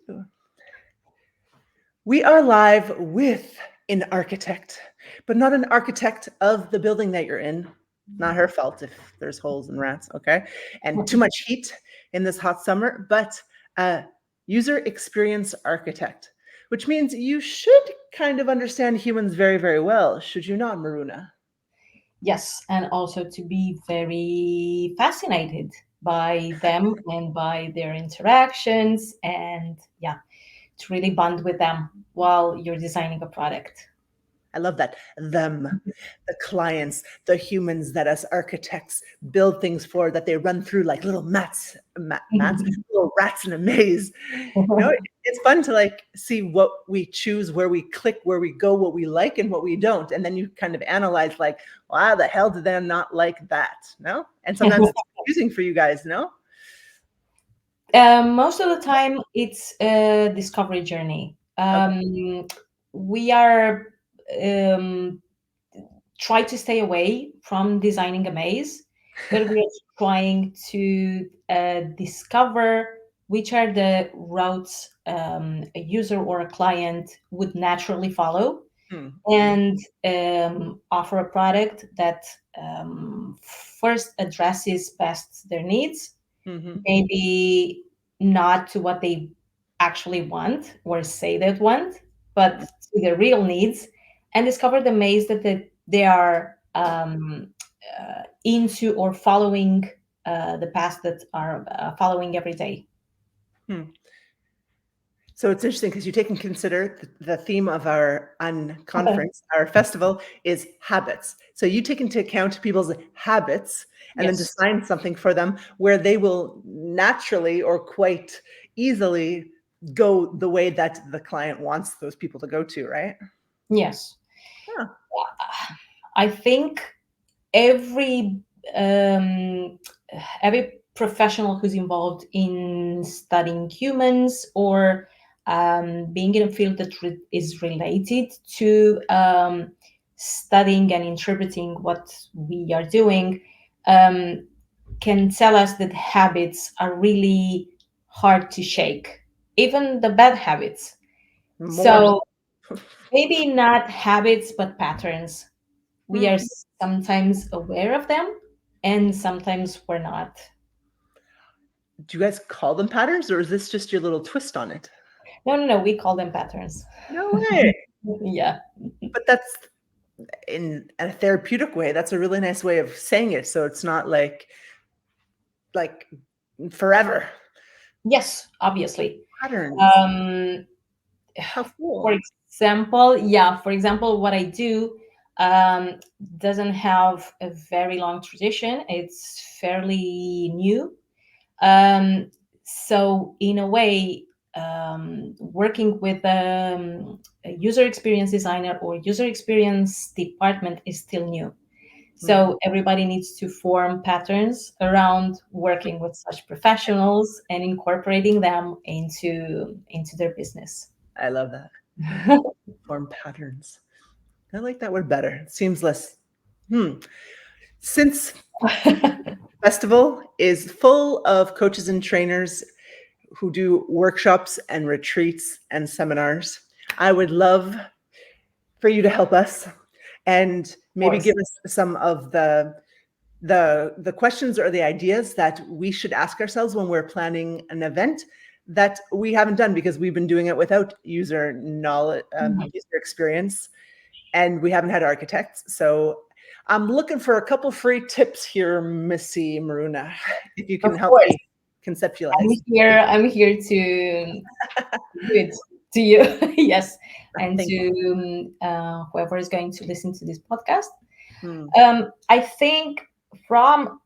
too. We are live with an architect, but not an architect of the building that you're in. Not her fault if there's holes and rats, okay? And too much heat in this hot summer, but a user experience architect, which means you should kind of understand humans very, very well, should you not, Miruna? Yes, and also to be very fascinated by them and by their interactions, and yeah, to really bond with them while you're designing a product. I love that. Them, the clients, the humans that us architects build things for, that they run through like little mats, little rats in a maze. It's fun to like see what we choose, where we click, where we go, what we like and what we don't. And then you kind of analyze like, why the hell did they not like that? No? And sometimes it's confusing for you guys, no? Most of the time, it's a discovery journey. Okay. We are um, try to stay away from designing a maze, but we are trying to discover which are the routes a user or a client would naturally follow, Hmm. and offer a product that first addresses best their needs, Mm-hmm. maybe not to what they actually want or say they want, but to their real needs, and discover the maze that they are into or following, the path that are following every day. Hmm. So it's interesting because you take and consider the theme of our unconference, our festival is habits. So you take into account people's habits and then Yes, design something for them where they will naturally or quite easily go the way that the client wants those people to go to, right? yes. Yeah. I think every um, every professional who's involved in studying humans or being in a field that is related to studying and interpreting what we are doing um, can tell us that habits are really hard to shake, even the bad habits. More. So maybe not habits, but patterns. We are Hmm. sometimes aware of them and sometimes we're not. Do you guys call them patterns or is this just your little twist on it? No, no, no, we call them patterns. No way. Yeah. But that's in a therapeutic way. That's a really nice way of saying it. So it's not like forever. Yes, obviously. Patterns. Um, How for cool. example, yeah, for example, what I do um, doesn't have a very long tradition. It's fairly new. Um, so in a way, working with a user experience designer or user experience department is still new. Mhm. So everybody needs to form patterns around working with such professionals and incorporating them into their business. I love that. Form patterns. I like that word better. It seems less. Hmm. Since festival is full of coaches and trainers who do workshops and retreats and seminars, I would love for you to help us and maybe Course. give us some of the questions or the ideas that we should ask ourselves when we're planning an event that we haven't done because we've been doing it without user knowledge, Mhm. user experience, and we haven't had architects. So I'm looking for a couple free tips here, Missy Miruna, if you Of can help course, me conceptualize. I'm here to do it to you. Yes, and Thank to whoever is going to listen to this podcast. you. I think from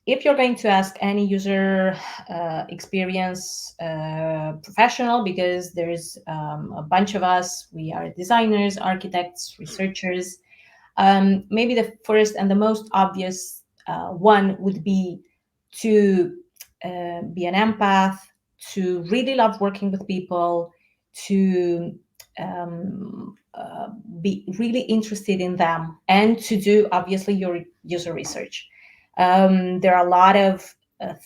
if you're going to ask any user experience professional, because there's a bunch of us, we are designers, architects, researchers. Maybe the first and the most obvious one would be to be an empath, to really love working with people, to be really interested in them, and to do obviously your user research. There are a lot of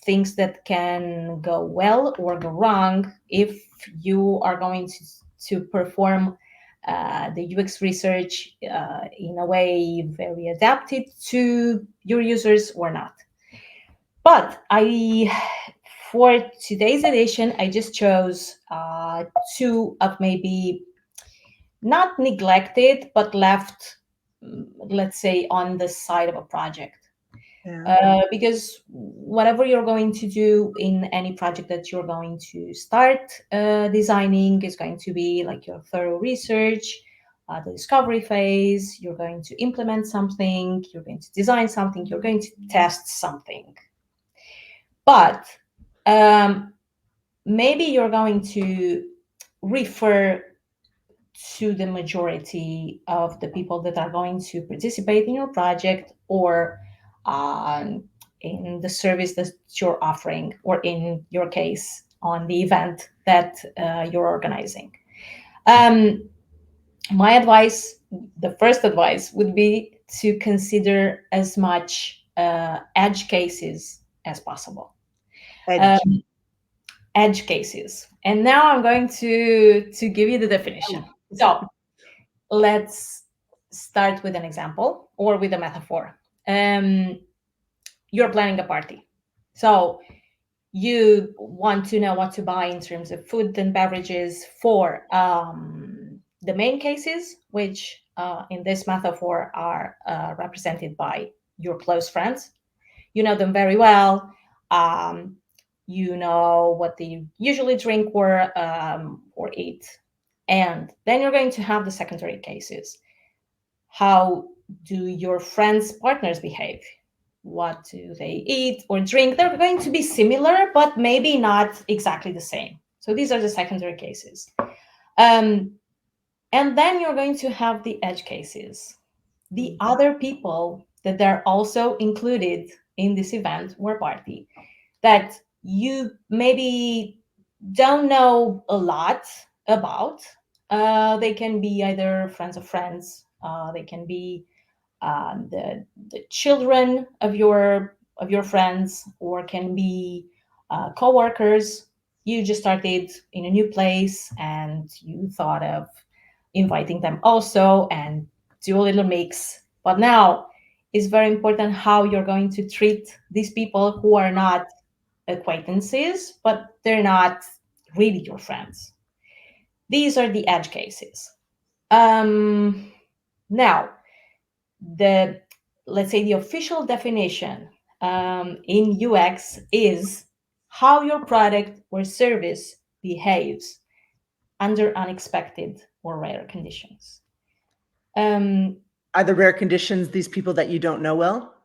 things that can go well or go wrong if you are going to perform the UX research in a way very adapted to your users or not. But for today's edition, I just chose two of maybe not neglected, but left, let's say, on the side of a project. Because whatever you're going to do in any project that you're going to start designing is going to be like your thorough research, the discovery phase, you're going to implement something, you're going to design something, you're going to test something. But maybe you're going to refer to the majority of the people that are going to participate in your project, or in the service that you're offering, or in your case, on the event that you're organizing. My advice, the first advice, would be to consider as much edge cases as possible. Edge cases. And now I'm going to give you the definition. So let's start with an example or with a metaphor. You're planning a party. So you want to know what to buy in terms of food and beverages for the main cases, which in this metaphor are represented by your close friends. You know them very well. You know what they usually drink or eat. And then you're going to have the secondary cases. How do your friends' partners behave? What do they eat or drink? They're going to be similar, but maybe not exactly the same. So these are the secondary cases. And then you're going to have the edge cases. The other people that are also included in this event or party that you maybe don't know a lot about. They can be either friends of friends, they can be the children of your friends, or can be co-workers. You just started in a new place and you thought of inviting them also and do a little mix. But now it's very important how you're going to treat these people who are not acquaintances, but they're not really your friends. These are the edge cases. Now, let's say the official definition in UX is how your product or service behaves under unexpected or rare conditions. Are the rare conditions these people that you don't know well?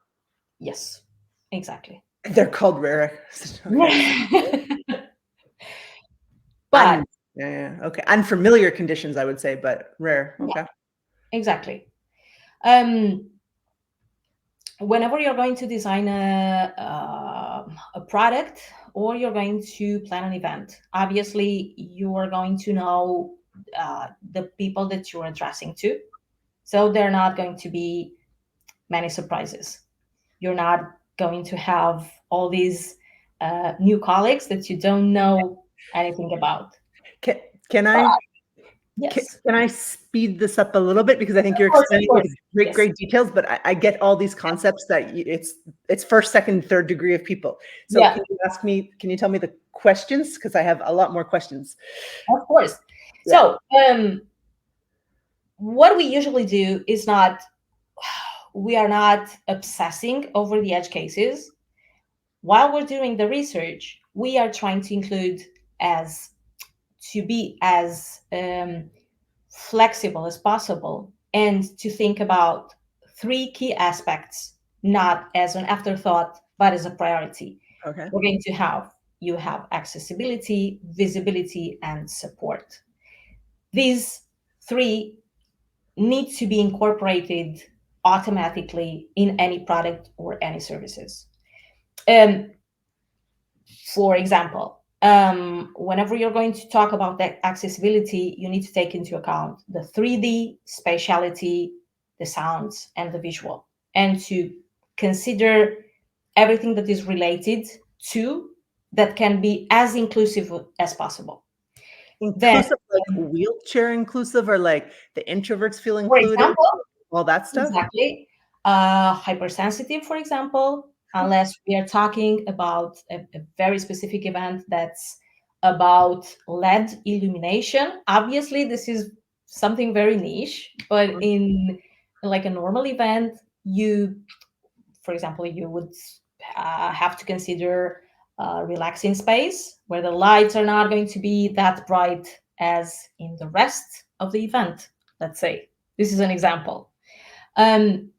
Yes, exactly. They're called rare. Okay. But okay, unfamiliar conditions, I would say, but rare. Okay. Yeah, exactly. Whenever you're going to design a product, or you're going to plan an event, obviously you are going to know the people that you're addressing to. So there are not going to be many surprises. You're not going to have all these new colleagues that you don't know anything about. Can I? Yes. Can I speed this up a little bit, because I think you're explaining with great details, but I get all these concepts that it's first, second, third degree of people. So Yeah. can you tell me the questions? Because I have a lot more questions. Of course. Yeah. So what we usually do is we are not obsessing over the edge cases. While we're doing the research, we are trying to be as flexible as possible, and to think about three key aspects, not as an afterthought, but as a priority. Okay. We're going to have accessibility, visibility, and support. These three need to be incorporated automatically in any product or any services. For example, whenever you're going to talk about that accessibility, you need to take into account the 3D, spatiality, the sounds, and the visual, and to consider everything that is related two that can be as inclusive as possible. Inclusive, like wheelchair inclusive, or like the introverts feel For included, example, all that stuff? exactly. Hypersensitive, for example, unless we are talking about a very specific event that's about LED illumination. Obviously, this is something very niche, but in like a normal event, for example, you would have to consider relaxing space where the lights are not going to be that bright as in the rest of the event. Let's say this is an example. Then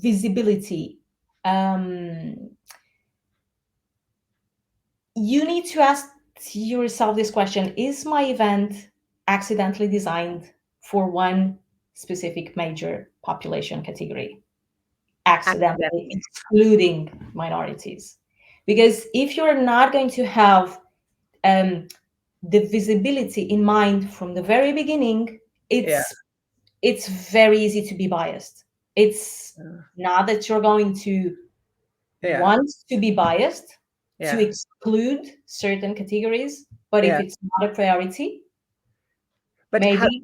visibility. You need to ask yourself this question: is my event accidentally designed for one specific major population category, accidentally excluding minorities? Because if you're not going to have the visibility in mind from the very beginning, it's very easy to be biased. It's not that you're going to want to be biased to exclude certain categories, but if it's not a priority, but maybe.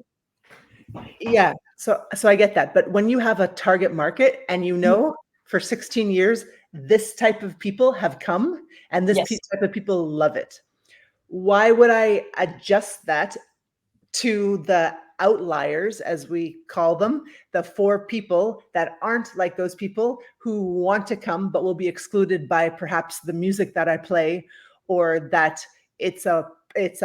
So I get that. But when you have a target market and you know for 16 years, this type of people have come and this type of people love it, why would I adjust that to the outliers, as we call them, the 4 people that aren't like those people who want to come but will be excluded by perhaps the music that I play, or that it's a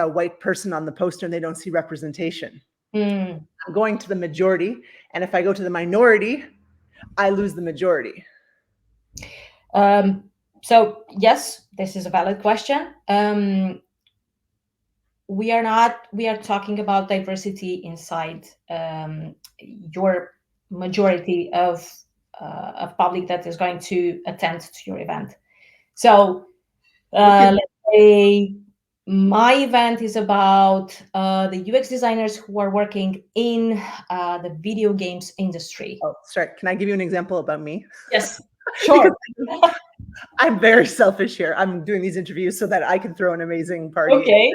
white person on the poster and they don't see representation? I'm going to the majority, and if I go to the minority, I lose the majority. So yes, this is a valid question. We are talking about diversity inside your majority of public that is going to attend to your event. So let's say my event is about the UX designers who are working in the video games industry. Oh, sorry. Can I give you an example about me? Yes, sure. I'm very selfish here. I'm doing these interviews so that I can throw an amazing party. Okay.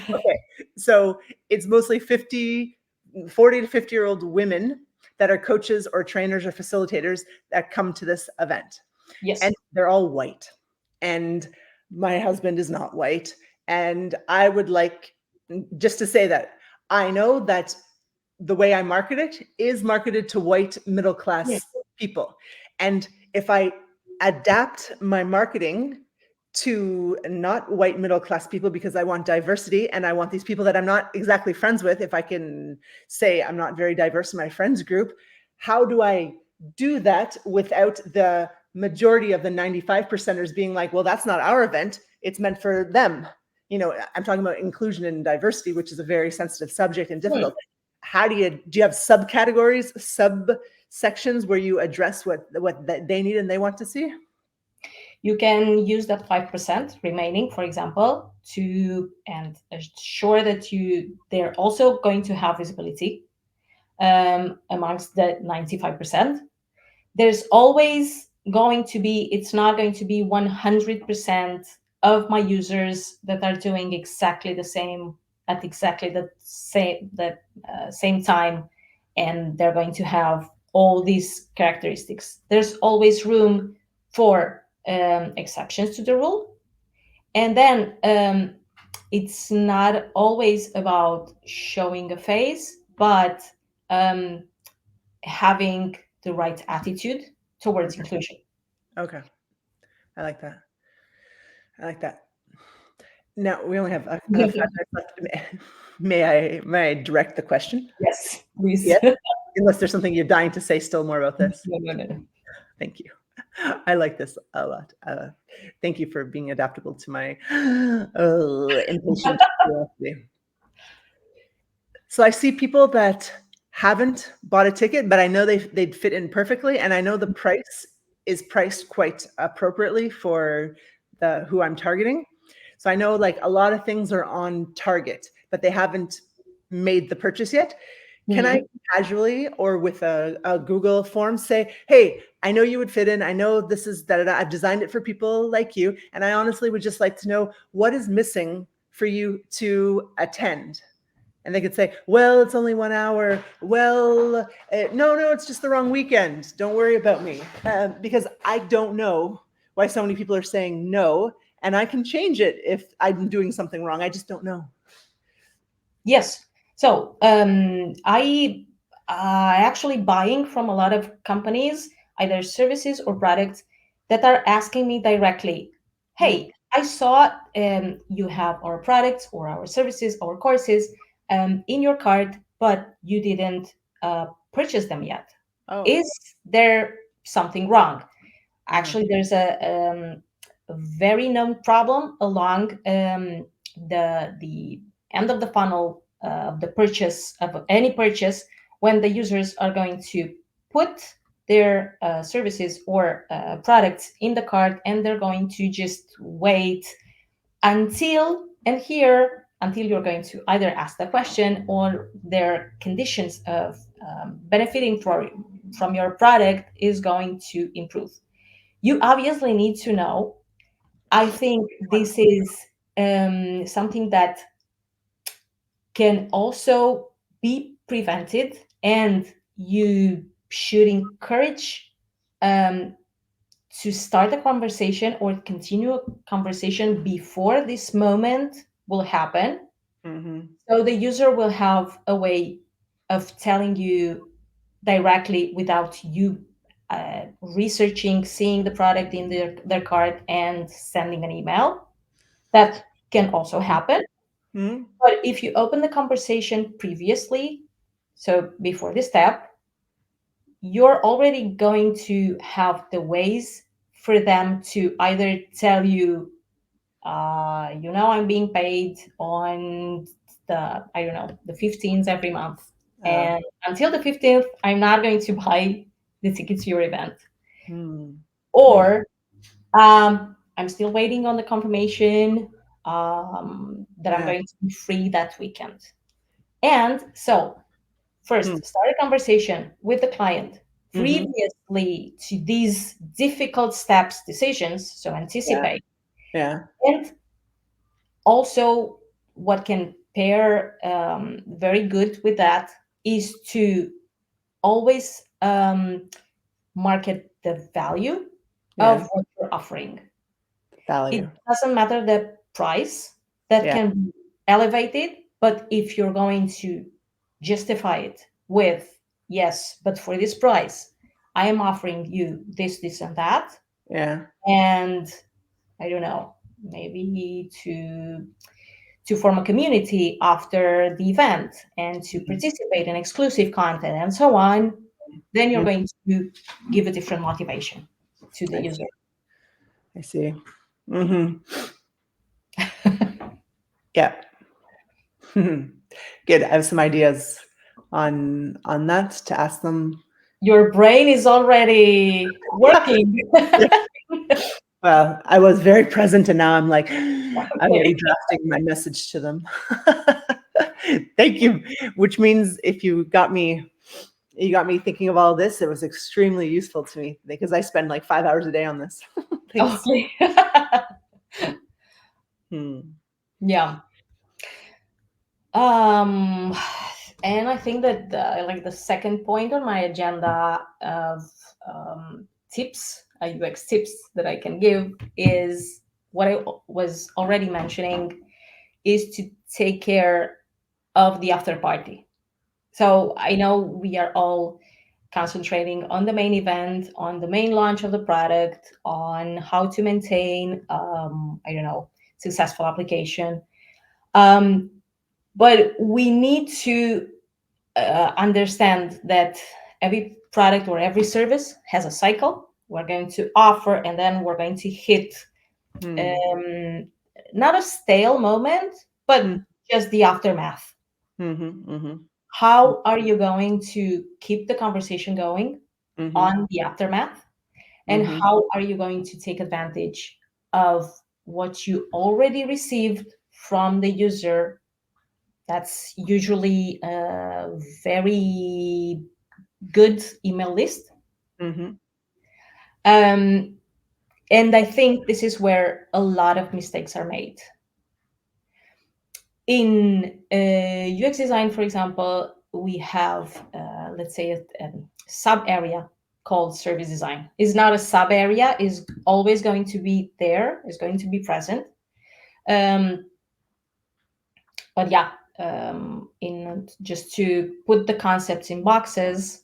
Okay. So it's mostly 40 to 50-year-old women that are coaches or trainers or facilitators that come to this event. Yes. And they're all white. And my husband is not white. And I would like just to say that I know that the way I market it is marketed to white middle-class people. And if I adapt my marketing to not white middle-class people, because I want diversity and I want these people that I'm not exactly friends with, if I can say I'm not very diverse in my friends group, how do I do that without the majority of the 95%ers being like, well, that's not our event, it's meant for them? You know, I'm talking about inclusion and diversity, which is a very sensitive subject and difficult. How do you have subcategories, subsections where you address what they need and they want to see? You can use that 5% remaining, for example, to and assure that they're also going to have visibility amongst the 95%. There's always going to be, it's not going to be 100% of my users that are doing exactly the same at exactly the same time, and they're going to have all these characteristics. There's always room for exceptions to the rule. And then it's not always about showing a face, but having the right attitude towards inclusion. Okay. I like that. Now we only have 5 minutes left. May I direct the question? Yes, please. Yes? Unless there's something you're dying to say still more about this. No. Thank you. I like this a lot. Thank you for being adaptable to my impatient curiosity. So I see people that haven't bought a ticket, but I know they'd fit in perfectly, and I know the price is priced quite appropriately for who I'm targeting. So I know like a lot of things are on target, but they haven't made the purchase yet. Can I Mhm. casually or with a Google form say, "Hey, I know you would fit in. I know this is da da da. I've designed it for people like you, and I honestly would just like to know what is missing for you to attend." And they could say, "Well, it's only 1 hour. Well, no, no, it's just the wrong weekend. Don't worry about me." Because I don't know why so many people are saying no, and I can change it if I'm doing something wrong. I just don't know. Yes. So I actually buying from a lot of companies, either services or products, that are asking me directly, Mm. "Hey, I saw you have our products or our services or courses in your cart, but you didn't purchase them yet. Oh. Is there something wrong?" Uh-huh. Actually, there's a very known problem along the end of the funnel of the purchase of any purchase, when the users are going to put their services or products in the cart, and they're going to just wait until and here until you're going to either ask the question or their conditions of benefiting from your product is going to improve. You obviously need to know. I think this is something that can also be prevented, and you should encourage um, to start a conversation or continue a conversation before this moment will happen, Mhm. so the user will have a way of telling you directly without you researching, seeing the product in their cart and sending an email. That can also happen. Mhm. But if you open the conversation previously, so before this step, you're already going to have the ways for them to either tell you, I'm being paid on I don't know, the 15th every month. Uh, And until the 15th, I'm not going to buy the tickets to your event. hmm. Hmm. Or I'm still waiting on the confirmation that I'm Yeah. going to be free that weekend. And so, Hmm. first, start a conversation with the client Mhm. previously to these difficult steps, decisions. So, Yeah. anticipate. Yeah. And also, what can pair very good with that is to always market the value of Yeah. what you're offering. It Value. doesn't matter the price, that Yeah. can be elevated, but if you're going to justify it with, yes, but for this price, I am offering you this, this, and that, Yeah. and I don't know, maybe to form a community after the event and to Mhm. participate in exclusive content and so on, then you're Mhm. going to give a different motivation to the I user. see. I see. Mhm. Yeah. Good. I have some ideas on that to ask them. Your brain is already working. Yeah. Well, I was very present, and now I'm like, I'm Okay. already drafting my message to them. Thank you. Which means if you got me thinking of all this. It was extremely useful to me because I spend like 5 hours a day on this. Thanks. Okay. Hmm. Yeah. Um, and I think that like the second point on my agenda of tips, UX tips that I can give is what I was already mentioning, is to take care of the after party. So I know we are all concentrating on the main event, on the main launch of the product, on how to maintain, I don't know, successful application. Um, but we need to understand that every product or every service has a cycle. We're going to offer, and then we're going to hit Hmm. um, not a stale moment, but Hmm. just the aftermath. Mhm. Mhm. How are you going to keep the conversation going Mhm. on the aftermath? And Mhm. how are you going to take advantage of what you already received from the user That's usually a very good email list. Hmm. Um, and I think this is where a lot of mistakes are made. In UX design, for example, we have, let's say, a sub area called service design. It's not a sub area, is always going to be there, is going to be present. Um, but yeah, in just to put the concepts in boxes,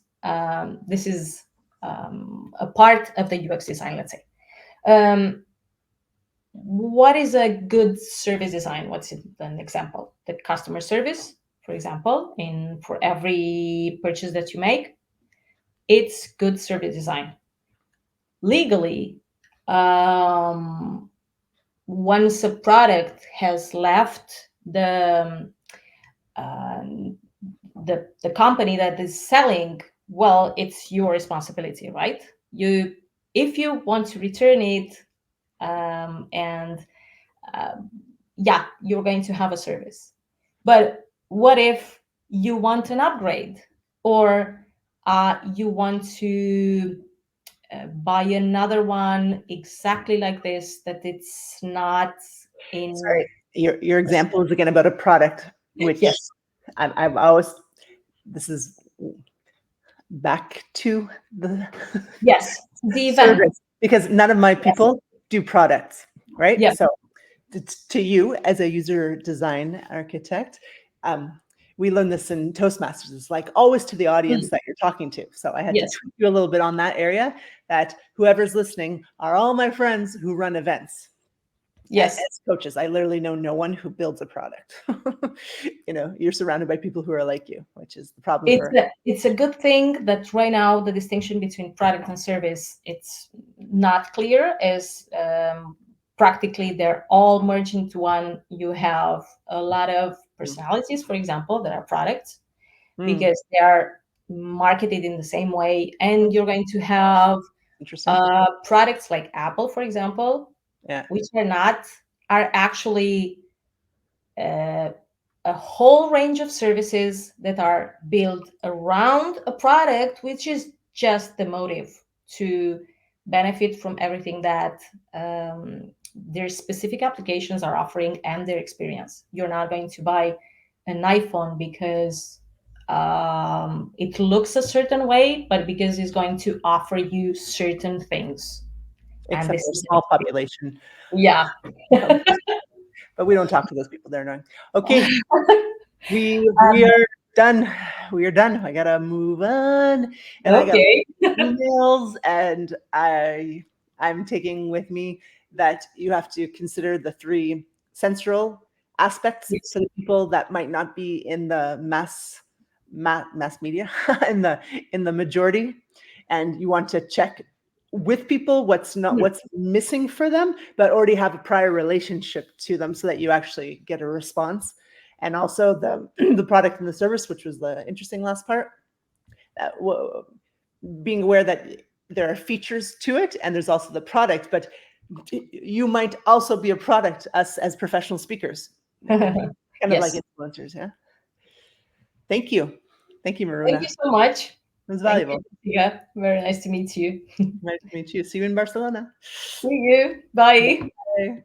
this is a part of the UX design, let's say. What is a good service design? What's an example? The customer service, for example, in for every purchase that you make, it's good service design. Legally, um, once a product has left um, the company that is selling, well, it's your responsibility, right? You, if you want to return it, and um, yeah, you're going to have a service. But what if you want an upgrade, or you want to buy another one exactly like this, that it's not in. Sorry, your example is again about a product, which Yes, I've always, this is back to the yes, the event. service, because none of my Yes, people do products, right? yeah. So to you as a user design architect, um, we learned this in Toastmasters. It's like always to the audience Mm, that you're talking to. So I had to yes, tweak you a little bit on that area, that whoever's listening are all my friends who run events. yes. As coaches, I literally know no one who builds a product. You're surrounded by people who are like you, which is the problem for. It's a good thing that right now the distinction between product and service, it's not clear, as practically they're all merged into one. You have a lot of personalities, for example, that are products Mm, because they are marketed in the same way, and you're going to have interesting. products like Apple, for example, Yeah, which are actually uh, a whole range of services that are built around a product, which is just the motive to benefit from everything that their specific applications are offering and their experience. You're not going to buy an iPhone because it looks a certain way, but because it's going to offer you certain things. And except this for a is going small to be, population. yeah. But we don't talk to those people. They're annoying. Okay, we are done. We are done. I gotta move on, and I got Okay. emails, and I'm taking with me that you have to consider the three sensory aspects Yes. for the people that might not be in the mass media in the majority, and you want to check with people what's missing for them, but already have a prior relationship to them so that you actually get a response. And also the the product and the service, which was the interesting last part, that being aware that there are features to it and there's also the product, but you might also be a product, us as professional speakers, kind of like Yes. influencers. Yeah. Thank you. Thank you, Thank Miruna. you so much. It was Thank you, valuable. Jessica. Very nice to meet you. Nice to meet you. See you in Barcelona. See you. Bye. Bye.